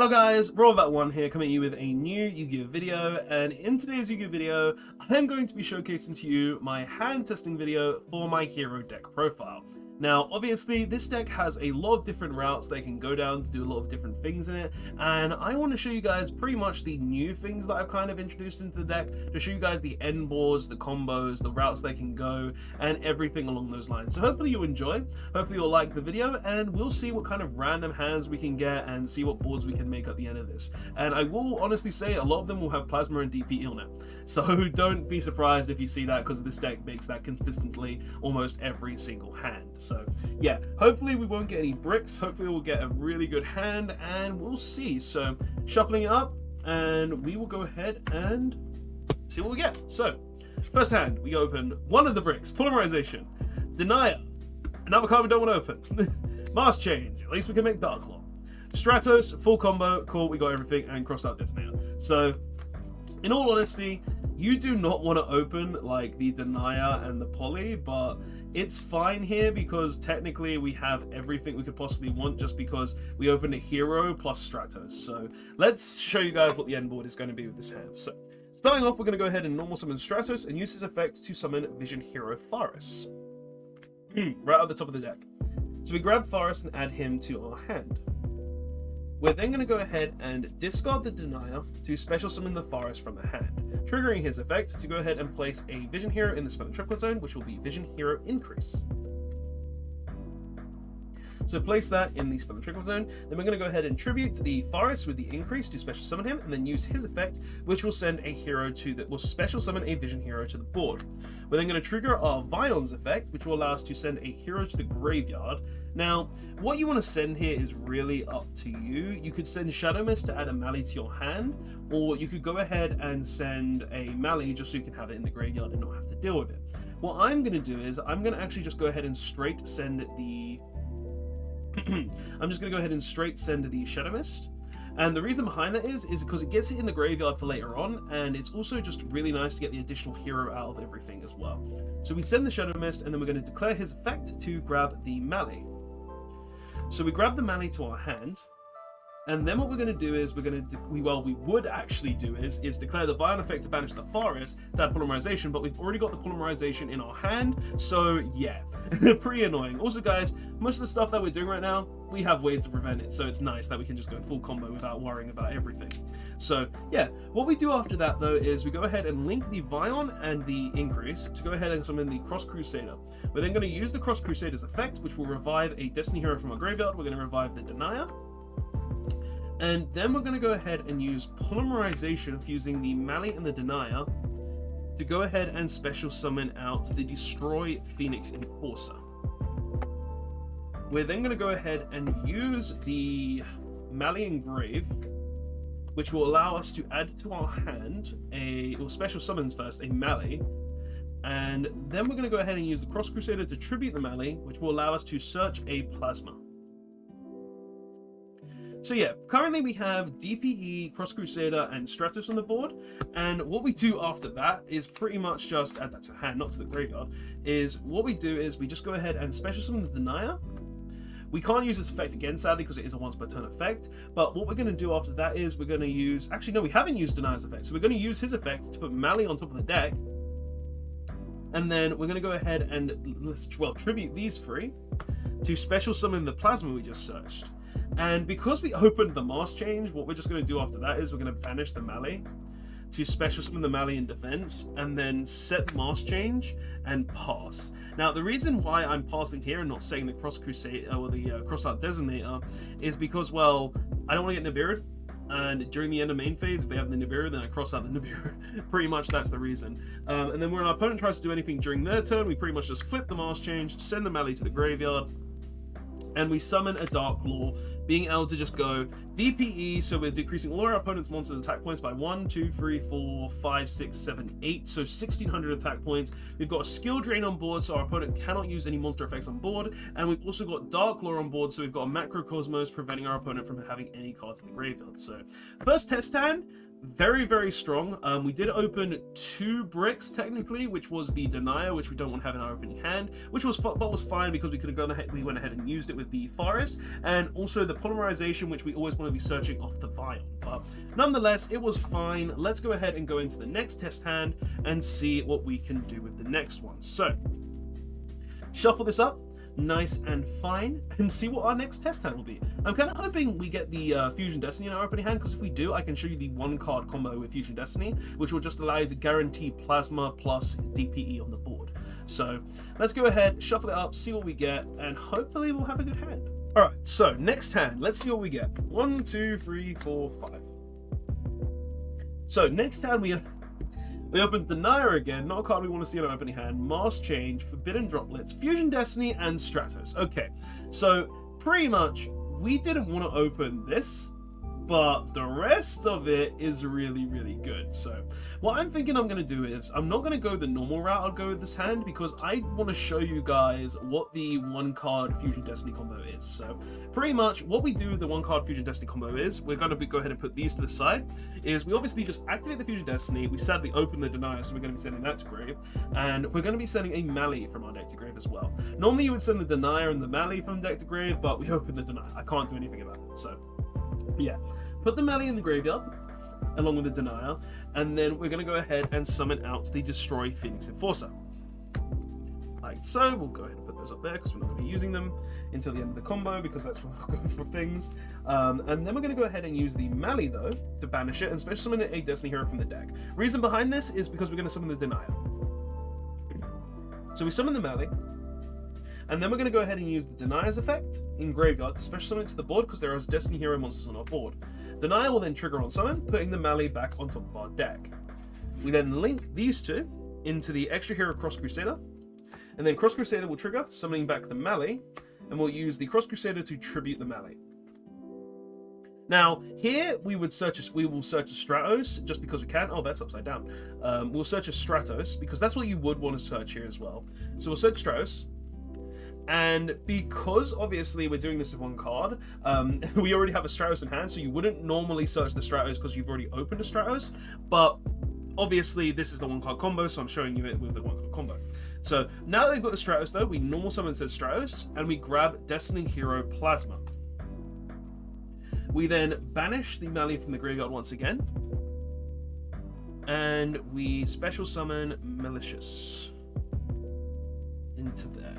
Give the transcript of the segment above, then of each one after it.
Hello guys, Rollback1 here, coming at you with a new Yu-Gi-Oh video, and in today's Yu-Gi-Oh video, I'm going to be showcasing to you my hand testing video for my hero deck profile. Now, obviously, this deck has a lot of different routes they can go down to do a lot of different things in it, and I want to show you guys pretty much the new things that I've kind of introduced into the deck to show you guys the end boards, the combos, the routes they can go, and everything along those lines. So hopefully you'll enjoy, hopefully you'll like the video, and we'll see what kind of random hands we can get and see what boards we can make at the end of this. And I will honestly say a lot of them will have Plasma and DP Illnet, so don't be surprised if you see that, because this deck makes that consistently almost every single hand. So yeah, hopefully we won't get any bricks, hopefully we'll get a really good hand, and we'll see. So shuffling it up, and we will go ahead and see what we get. So first hand, we open one of the bricks, Polymerization, Denier, another card we don't want to open, Mask Change, at least we can make Dark Claw, Stratos, full combo, cool, we got everything, and cross out Detonator. So in all honesty, you do not want to open like the Denier and the Poly, but it's fine here because technically we have everything we could possibly want just because we opened a hero plus Stratos. So let's show you guys what the end board is going to be with this hand. So starting off, we're going to go ahead and normal summon Stratos and use his effect to summon Vision Hero Faris. Right at the top of the deck. So we grab Faris and add him to our hand. We're then going to go ahead and discard the Denier to special summon the Faris from the hand, triggering his effect to go ahead and place a Vision Hero in the Spell and Triplet zone, which will be Vision Hero Increase. So place that in the Spell and Triplet zone, then we're going to go ahead and tribute the Faris with the Increase to special summon him, and then use his effect, which will send a hero to the, will special summon a Vision Hero to the board. We're then going to trigger our Vion's effect, which will allow us to send a hero to the graveyard. Now, what you want to send here is really up to you. You could send Shadow Mist to add a Mally to your hand, or you could go ahead and send a Mally just so you can have it in the graveyard and not have to deal with it. What I'm going to do is I'm going to actually just go ahead and straight send the I'm just going to go ahead and straight send the Shadow Mist. And the reason behind that is because it gets it in the graveyard for later on, and it's also just really nice to get the additional hero out of everything as well. So we send the Shadow Mist, and then we're going to declare his effect to grab the Mally. So we grab the Mally to our hand, and then what we're going to do is we would actually do is declare the Vion effect to banish the Faris to add Polymerization, but we've already got the Polymerization in our hand, so yeah, pretty annoying. Also guys, most of the stuff that we're doing right now, we have ways to prevent it, so it's nice that we can just go full combo without worrying about everything. So yeah, what we do after that though is we go ahead and link the Vion and the Increase to go ahead and summon the Cross Crusader. We're then going to use the Cross Crusader's effect, which will revive a Destiny hero from our graveyard. We're going to revive the Denier. And then we're going to go ahead and use Polymerization, fusing the Mally and the Denier to go ahead and special summon out the Destroy Pheonix Enforcer. We're then going to go ahead and use the Mally Engrave, which will allow us to add to our hand special summons first a Mally, and then we're going to go ahead and use the Cross Crusader to tribute the Mally, which will allow us to search a Plasma. So yeah, currently we have DPE, Cross Crusader, and Stratos on the board, and what we do after that is pretty much just add that to hand, not to the graveyard, is what we do is we just go ahead and special summon the Denier. We can't use this effect again, sadly, because it is a once per turn effect, but what we're going to do after that is we're going to use, actually no, we haven't used Denier's effect, so we're going to use his effect to put Mally on top of the deck, and then we're going to go ahead and, tribute these three to special summon the Plasma we just searched. And because we opened the Mask Change, what we're just going to do after that is we're going to banish the Mally to special summon the Mally in defense, and then set the Mask Change and pass. Now, the reason why I'm passing here and not saying the Cross Crusader or the Cross Out Designator is because, well, I don't want to get Nibiru'd, and during the end of main phase, if they have the Nibiru, then I cross out the Nibiru. Pretty much that's the reason. And then when our opponent tries to do anything during their turn, we pretty much just flip the Mask Change, send the Mally to the graveyard, and we summon a Dark Claw, being able to just go DPE, so we're decreasing all our opponent's monsters' attack points by 1, 2, 3, 4, 5, 6, 7, 8, so 1600 attack points. We've got a skill drain on board, so our opponent cannot use any monster effects on board, and we've also got Dark Claw on board, so we've got a Macrocosmos preventing our opponent from having any cards in the graveyard. So first test hand, very, very strong. We did open 2 bricks technically, which was the Denier, which we don't want to have in our opening hand, which was fine because we could have gone ahead. We went ahead and used it with the Forest, and also the Polymerization, which we always want to be searching off the Vial. But nonetheless, it was fine. Let's go ahead and go into the next test hand and see what we can do with the next one. So shuffle this up nice and fine and see what our next test hand will be. I'm kind of hoping we get the Fusion Destiny in our opening hand, because if we do, I can show you the 1-card combo with Fusion Destiny, which will just allow you to guarantee Plasma plus DPE on the board. So let's go ahead, shuffle it up, see what we get, and hopefully we'll have a good hand. All right, so next hand, let's see what we get. 1, 2, 3, 4, 5. So next hand we opened Denier again, not a card we want to see in our opening hand, Mass Change, Forbidden Droplets, Fusion Destiny, and Stratos. Okay, so pretty much we didn't want to open this, but the rest of it is really, really good. So what I'm thinking I'm going to do is, I'm not going to go the normal route. I'll go with this hand because I want to show you guys what the 1-card Fusion Destiny combo is. So pretty much what we do with the 1-card Fusion Destiny combo is, we're going to go ahead and put these to the side, is we obviously just activate the Fusion Destiny, we sadly open the Denier, so we're going to be sending that to grave, and we're going to be sending a Mali from our deck to grave as well. Normally you would send the Denier and the Mali from deck to grave, but we open the Denier. I can't do anything about it, so yeah. Put the Mali in the graveyard, along with the Denier, and then we're going to go ahead and summon out the Destroy Pheonix Enforcer. Like so, we'll go ahead and put those up there, because we're not going to be using them until the end of the combo, because that's when we'll go for things. And then we're going to go ahead and use the Mali, though, to banish it, and special summon a Destiny Hero from the deck. Reason behind this is because we're going to summon the Denier. So we summon the Mali, and then we're going to go ahead and use the Denier's effect in graveyard to special summon it to the board, because there are Destiny Hero monsters on our board. Denier will then trigger on summon, putting the Mali back on top of our deck. We then link these two into the Extra Hero Cross Crusader, and then Cross Crusader will trigger, summoning back the Mali, and we'll use the Cross Crusader to tribute the Mali. Now, here we will search a Stratos, just because we can. Oh, that's upside down. We'll search a Stratos, because that's what you would want to search here as well. So we'll search Stratos. And because obviously we're doing this with 1 card, we already have a Stratos in hand, so you wouldn't normally search the Stratos because you've already opened a Stratos, but obviously this is the 1-card combo, so I'm showing you it with the 1-card combo. So now that we've got the Stratos though, we normal summon said Stratos, and we grab Destiny Hero Plasma. We then banish the Mali from the graveyard once again, and we special summon Malicious into there.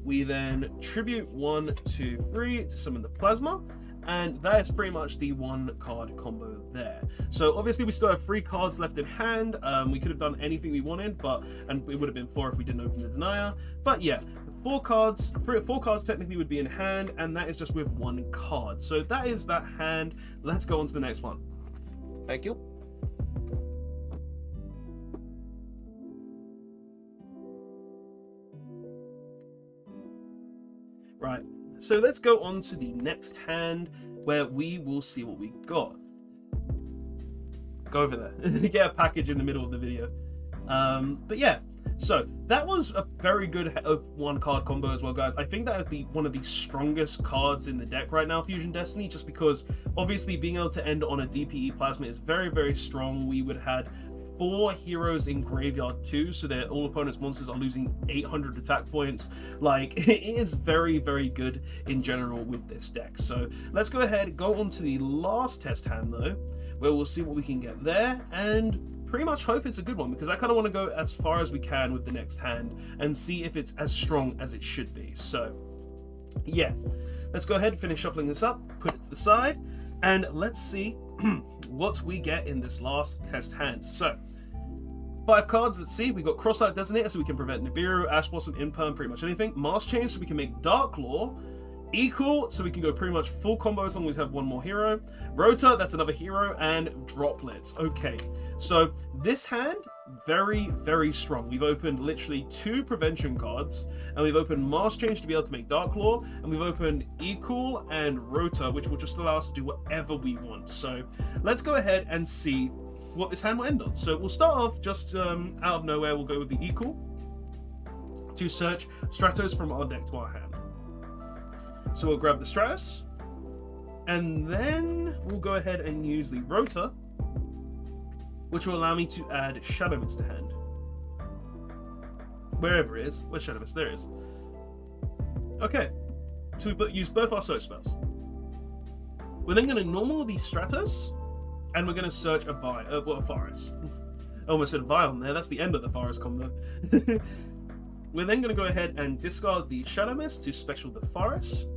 We then tribute 1, 2, 3 to summon the Plasma, and that is pretty much the 1-card combo there. So obviously we still have 3 cards left in hand. We could have done anything we wanted, and it would have been 4 if we didn't open the Denier. But yeah, 4 cards technically would be in hand, and that is just with 1 card. So that is that hand. Let's go on to the next one. Thank you. Right, so let's go on to the next hand, where we will see what we got. Go over there. Get a package in the middle of the video. But yeah, so that was a very good 1-card combo as well, guys. I think that is one of the strongest cards in the deck right now, Fusion Destiny, just because obviously being able to end on a DPE Plasma is very, very strong. We would have had 4 heroes in graveyard too, so that all opponents' monsters are losing 800 attack points. Like, it is very, very good in general with this deck. So let's go ahead, go on to the last test hand though, where we'll see what we can get there, and pretty much hope it's a good one, because I kind of want to go as far as we can with the next hand and see if it's as strong as it should be. So yeah, let's go ahead and finish shuffling this up, put it to the side, and let's see what we get in this last test hand. So 5 cards, let's see. We got Cross-Out Designator, so we can prevent Nibiru, Ash Blossom, Imperm, pretty much anything. Mass Change, so we can make Dark Law. Equal, so we can go pretty much full combo as long as we have 1 more hero. Rota, that's another hero. And Droplets. Okay, so this hand, very, very strong. We've opened literally 2 prevention cards, and we've opened Mass Change to be able to make Dark Law, and we've opened Equal and Rota, which will just allow us to do whatever we want. So let's go ahead and see what this hand will end on. So we'll start off just out of nowhere. We'll go with the Equal to search Stratos from our deck to our hand. So we'll grab the Stratos, And then we'll go ahead and use the rotor, which will allow me to add Shadow Mist to hand. Wherever it is, where Shadow Mist, there it is. Okay, so we use both our search spells. We're then going to normal the Stratos, and we're going to search a forest. I almost said Vion there, that's the end of the forest combo. We're then going to go ahead and discard the Shadow Mist to special the forest.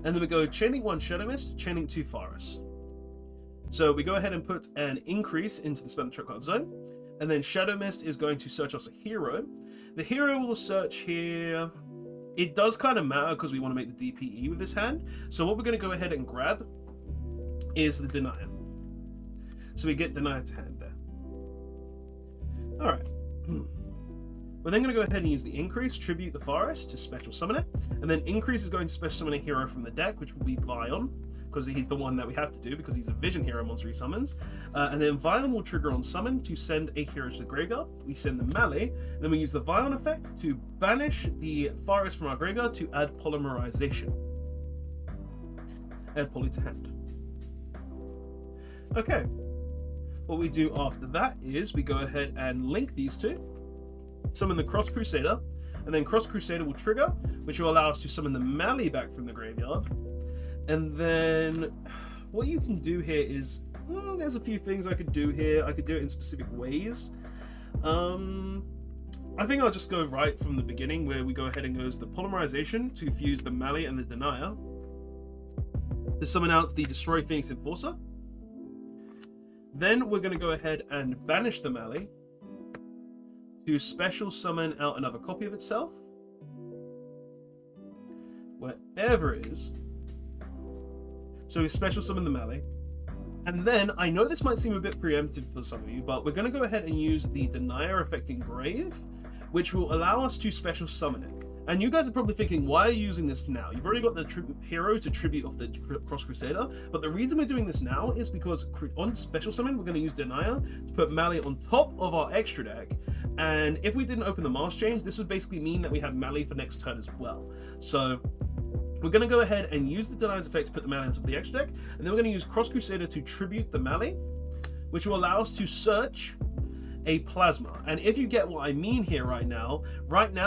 And then we go chaining 1 Shadow Mist, chaining 2 forests. So we go ahead and put an increase into the spell trap card zone. And then Shadow Mist is going to search us a hero. The hero will search here. It does kind of matter because we want to make the DPE with this hand. So what we're going to go ahead and grab is the Denier. So we get Denier to hand there. Alright. We're then going to go ahead and use the increase, tribute the forest to special summon it, and then increase is going to special summon a hero from the deck, which will be Vion, because he's the one that we have to do because he's a vision hero monster he summons. And then Vion will trigger on summon to send a hero to the graveyard. We send the melee, then we use the Vion effect to banish the forest from our graveyard to add polymerization. Add poly to hand. Okay. What we do after that is we go ahead and link these two. Summon the Cross Crusader, and then Cross Crusader will trigger, which will allow us to summon the melee back from the graveyard. And then what you can do here is, there's a few things I could do here. I could do it in specific ways. I think I'll just go right from the beginning where we go ahead and goes the Polymerization to fuse the melee and the Denier to summon out the Destroy Phoenix Enforcer. Then we're going to go ahead and banish the melee to special summon out another copy of itself, wherever it is. So we special summon the melee. And then, I know this might seem a bit preemptive for some of you, but we're going to go ahead and use the Denier affecting Grave, which will allow us to special summon it. And you guys are probably thinking, why are you using this now? You've already got the hero to tribute of the Cross Crusader, but the reason we're doing this now is because on special summon, we're going to use Denier to put melee on top of our extra deck. And if we didn't open the Mars Change, this would basically mean that we have melee for next turn as well. So we're going to go ahead and use the Denier's effect to put the melee on top of the extra deck, and then we're going to use Cross Crusader to tribute the melee, which will allow us to search a plasma. And if you get what I mean here right now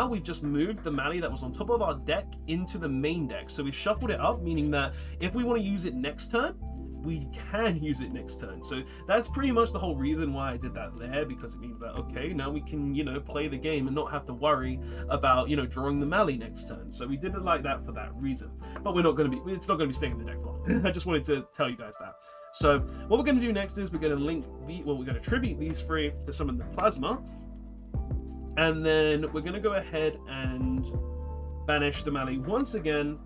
we've just moved the melee that was on top of our deck into the main deck. So we've shuffled it up, meaning that if we want to use it next turn, we can use it next turn. So that's pretty much the whole reason why I did that there, because it means that, okay, now we can, play the game and not have to worry about, drawing the melee next turn. So we did it like that for that reason. But it's not going to be staying in the deck for long. I just wanted to tell you guys that. So what we're going to do next is we're going to tribute these three to summon the plasma. And then we're going to go ahead and banish the melee once again,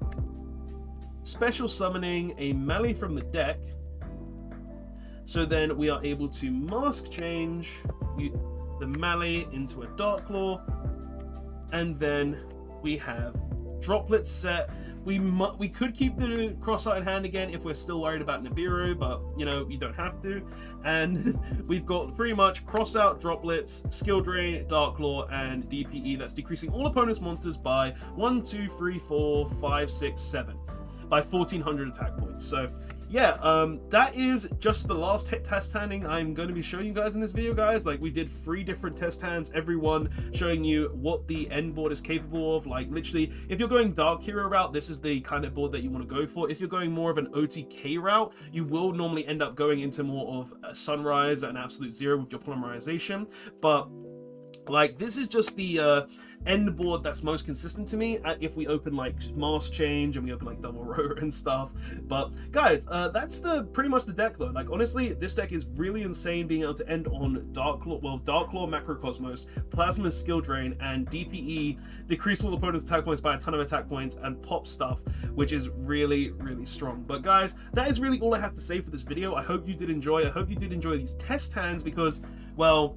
special summoning a melee from the deck. So then we are able to mask change the melee into a Dark Claw, and then we have droplets set. We could keep the Cross-Eye in hand again if we're still worried about Nibiru, but you don't have to. And we've got pretty much Cross-Out, Droplets, Skill Drain, Dark Claw, and DPE. That's decreasing all opponents' monsters by 1, 2, 3, 4, 5, 6, 7. By 1,400 attack points. So yeah, that is just the last test handing I'm going to be showing you guys in this video, guys. Like, we did 3 different test hands, every one showing you what the end board is capable of. Like, literally, if you're going Dark Hero route, this is the kind of board that you want to go for. If you're going more of an OTK route, you will normally end up going into more of a Sunrise and Absolute Zero with your Polymerization. But like, this is just the end board that's most consistent to me if we open like Mass Change and we open like Double Row and stuff. But guys, that's pretty much the deck though. Like, honestly, this deck is really insane, being able to end on Dark Claw, Macrocosmos, Plasma Skill Drain, and DPE, decrease all opponents' attack points by a ton of attack points, and pop stuff, which is really, really strong. But guys, that is really all I have to say for this video. I hope you did enjoy. I hope you did enjoy these test hands because, well,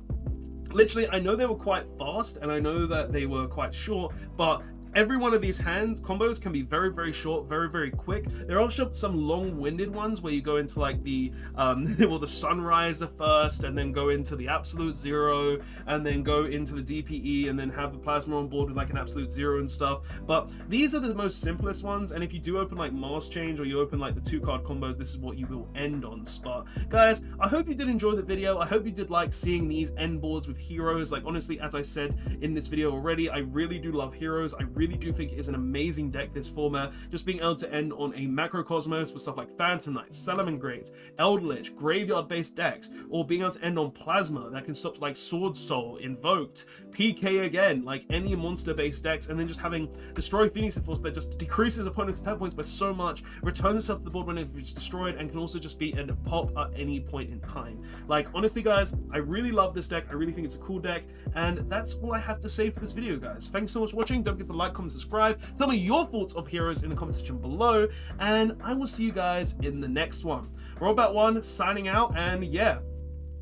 literally, I know they were quite fast and I know that they were quite short, but every one of these hand combos can be very, very short, very, very quick. There are also some long-winded ones where you go into like the well, the Sunriser first, and then go into the Absolute Zero, and then go into the DPE, and then have the Plasma on board with like an Absolute Zero and stuff. But these are the most simplest ones, and if you do open like Mars Change, or you open like the 2-card combos, this is what you will end on. But guys, I hope you did enjoy the video. I hope you did like seeing these end boards with heroes. Like, honestly, as I said in this video already, I really do love heroes. I really do think it is an amazing deck, this format. Just being able to end on a Macrocosmos for stuff like Phantom Knights, Salamangreats, Eldritch, graveyard-based decks, or being able to end on Plasma that can stop like Sword Soul, Invoked, PK again, like any monster-based decks, and then just having Destroy Phoenix Force that just decreases opponent's attack points by so much, returns itself to the board when it's destroyed, and can also just be a pop at any point in time. Like, honestly guys, I really love this deck. I really think it's a cool deck, and that's all I have to say for this video, guys. Thanks so much for watching. Don't forget to like, comment, subscribe. Tell me your thoughts of heroes in the comment section below, and I will see you guys in the next one. Robot1 signing out, and yeah,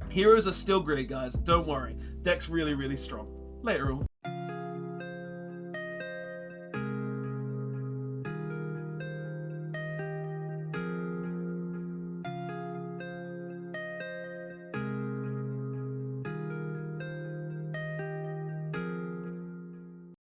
heroes are still great, guys. Don't worry. Deck's really, really strong. Later all.